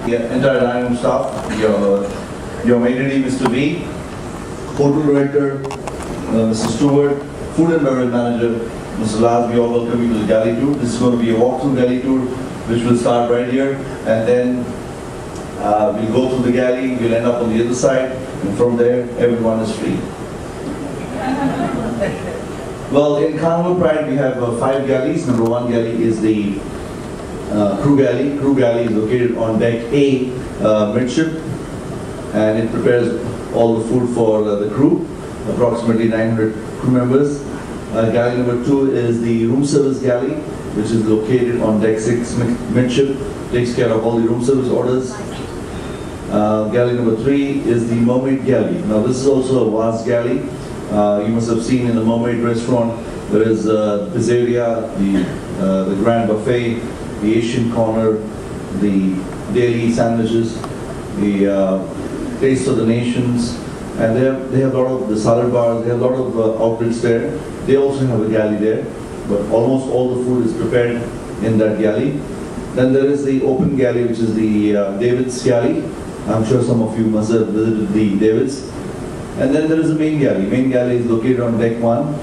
The entire dining room staff, your maiden name Mr. V, hotel director, Mr. Stewart, food and beverage manager, Mr. Laz, we all welcome you to the galley tour. This is going to be a walkthrough galley tour, which will start right here, and then we'll go through the galley, we'll end up on the other side, and from there, everyone is free. Well, in Carnival Pride, we have 5 galleys. Number 1 galley is the crew galley. Crew galley is located on deck A, midship, and it prepares all the food for the crew, approximately 900 crew members. Galley number 2 is the room service galley, which is located on deck 6, midship, takes care of all the room service orders. Galley number 3 is the mermaid galley. Now this is also a vast galley. You must have seen in the mermaid restaurant, there is the pizzeria, the grand buffet, the Asian corner, the daily sandwiches, the taste of the nations, and they have a lot of the salad bars, they have a lot of outlets there. They also have a galley there, but almost all the food is prepared in that galley. Then there is the open galley, which is the David's galley. I'm sure some of you must have visited the David's. And then there is the main galley. Main galley is located on deck 1,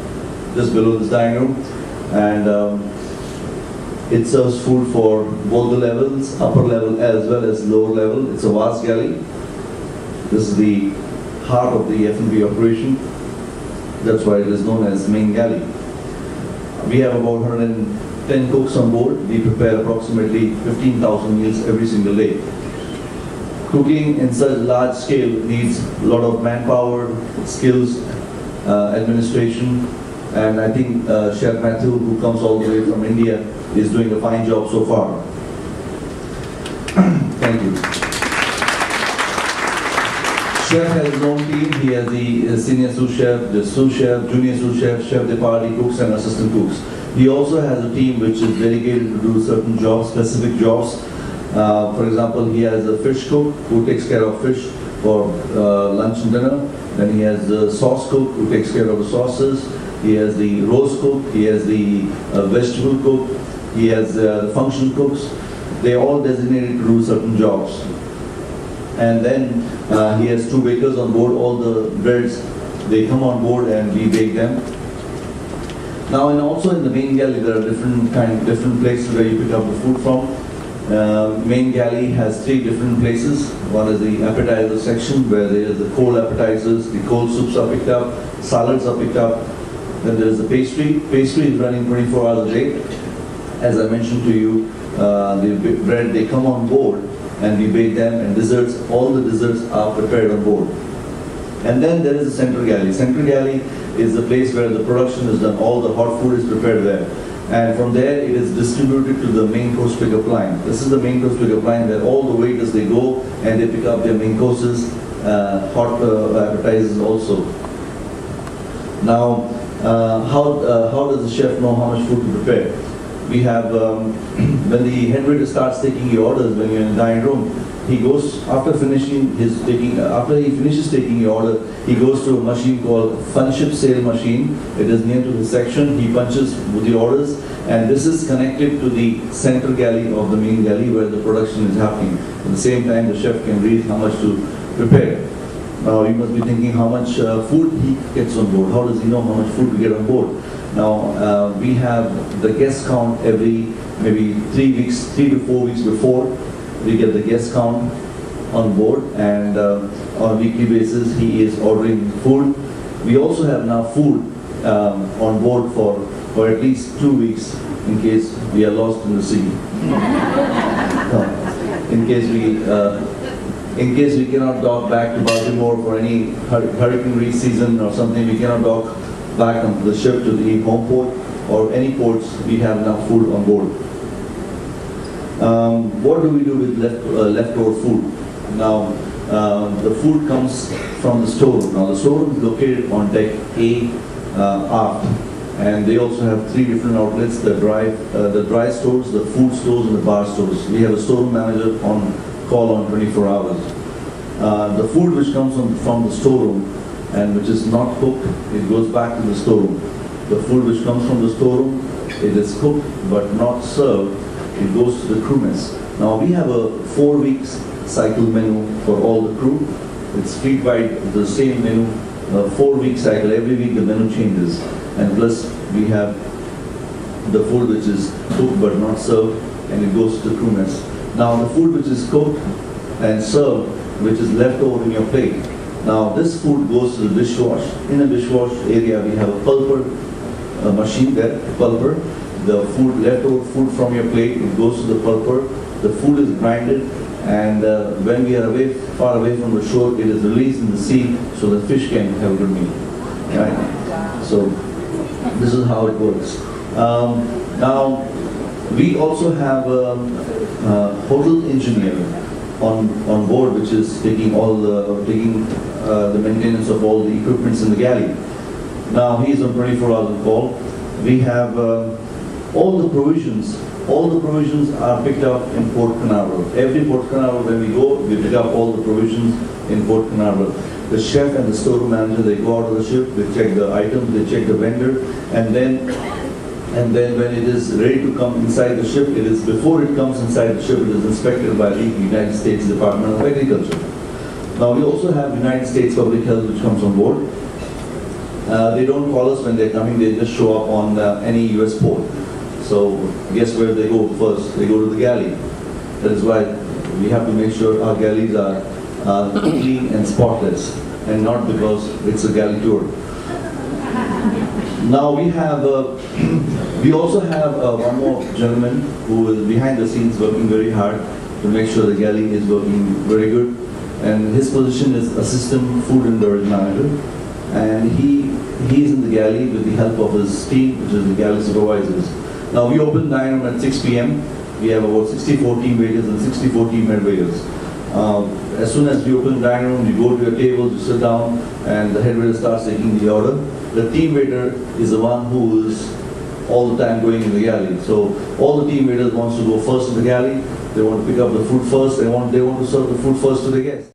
just below this dining room, and it serves food for both the levels, upper level as well as lower level. It's a vast galley. This is the heart of the F&B operation. That's why it is known as main galley. We have about 110 cooks on board. We prepare approximately 15,000 meals every single day. Cooking in such large scale needs a lot of manpower, skills, administration, and I think Chef Matthew, who comes all the way from India, is doing a fine job so far. Thank you. Chef has his own team. He has the senior sous chef, the sous chef, junior sous chef, chef de partie, cooks and assistant cooks. He also has a team which is dedicated to do certain jobs, specific jobs. For example, he has a fish cook who takes care of fish for lunch and dinner. Then he has the sauce cook who takes care of the sauces. He has the roast cook. He has the vegetable cook. He has the function cooks. They are all designated to do certain jobs. And then he has 2 bakers on board. All the breads, they come on board and we bake them. Now, and also in the main galley, there are different places where you pick up the food from. Main galley has 3 different places. One is the appetizer section, where there is the cold appetizers, the cold soups are picked up, salads are picked up. Then there is the pastry. Pastry is running 24 hours a day. As I mentioned to you, the bread, they come on board and we bake them, and desserts, all the desserts are prepared on board. And then there is the central galley. Central galley is the place where the production is done. All the hot food is prepared there. And from there, it is distributed to the main course pickup line. This is the main course pickup line where all the waiters, they go and they pick up their main courses, hot appetizers also. Now, how does the chef know how much food to prepare? We have, when the head waiter starts taking your orders, when you're in the dining room, he goes, after he finishes taking your order, he goes to a machine called Funship Sale Machine. It is near to his section. He punches with the orders, and this is connected to the central galley of the main galley where the production is happening. At the same time, the chef can read how much to prepare. Now, you must be thinking how much food he gets on board. How does he know how much food to get on board? Now, we have the guest count every maybe 3 to 4 weeks before. We get the guest count on board, and on a weekly basis he is ordering food. We also have now food on board for at least 2 weeks in case we are lost in the sea. In case we cannot dock back to Baltimore for any hurricane season or something, we cannot dock back on the ship to the home port or any ports, we have enough food on board. What do we do with leftover food? Now, the food comes from the storeroom. Now, the storeroom is located on deck A aft, and they also have 3 different outlets: the dry stores, the food stores, and the bar stores. We have a storeroom manager on call on 24 hours. The food which comes from the storeroom and which is not cooked, it goes back to the storeroom. The food which comes from the storeroom, it is cooked but not served, it goes to the crew mess. Now we have a 4 weeks cycle menu for all the crew. It's feed-wide, the same menu, 4-week cycle. Every week the menu changes. And plus we have the food which is cooked but not served, and it goes to the crew mess. Now the food which is cooked and served, which is left over in your plate. Now this food goes to the dishwash. In the dishwash area we have a pulper machine there, pulper. The food, leftover food from your plate, it goes to the pulper. The food is grinded, and when we are far away from the shore, it is released in the sea so the fish can have a good meal. Right? So this is how it works. Now we also have a hotel engineer on board, which is taking all the maintenance of all the equipments in the galley. Now he is on 24 hours on call. We have all the provisions are picked up in Port Canaveral. Every Port Canaveral, when we go, we pick up all the provisions in Port Canaveral. The chef and the storeroom manager, they go out of the ship, they check the items, they check the vendor, and then when it is ready to come inside the ship, it is, before it comes inside the ship, it is inspected by the United States Department of Agriculture. Now we also have United States Public Health which comes on board. They don't call us when they're coming, they just show up on any US port. So guess where they go first? They go to the galley. That is why we have to make sure our galleys are clean and spotless, and not because it's a galley tour. Now we also have one more gentleman who is behind the scenes working very hard to make sure the galley is working very good. And his position is Assistant Food and Beverage Manager. And he is in the galley with the help of his team, which is the galley supervisors. Now we open dining room at 6 p.m. We have about 64 team waiters and 64 team head waiters. As soon as we open the dining room, you go to your table, you sit down, and the head waiter starts taking the order. The team waiter is the one who is all the time going in the galley. So all the team waiters wants to go first in the galley. They want to pick up the food first. They want to serve the food first to the guests.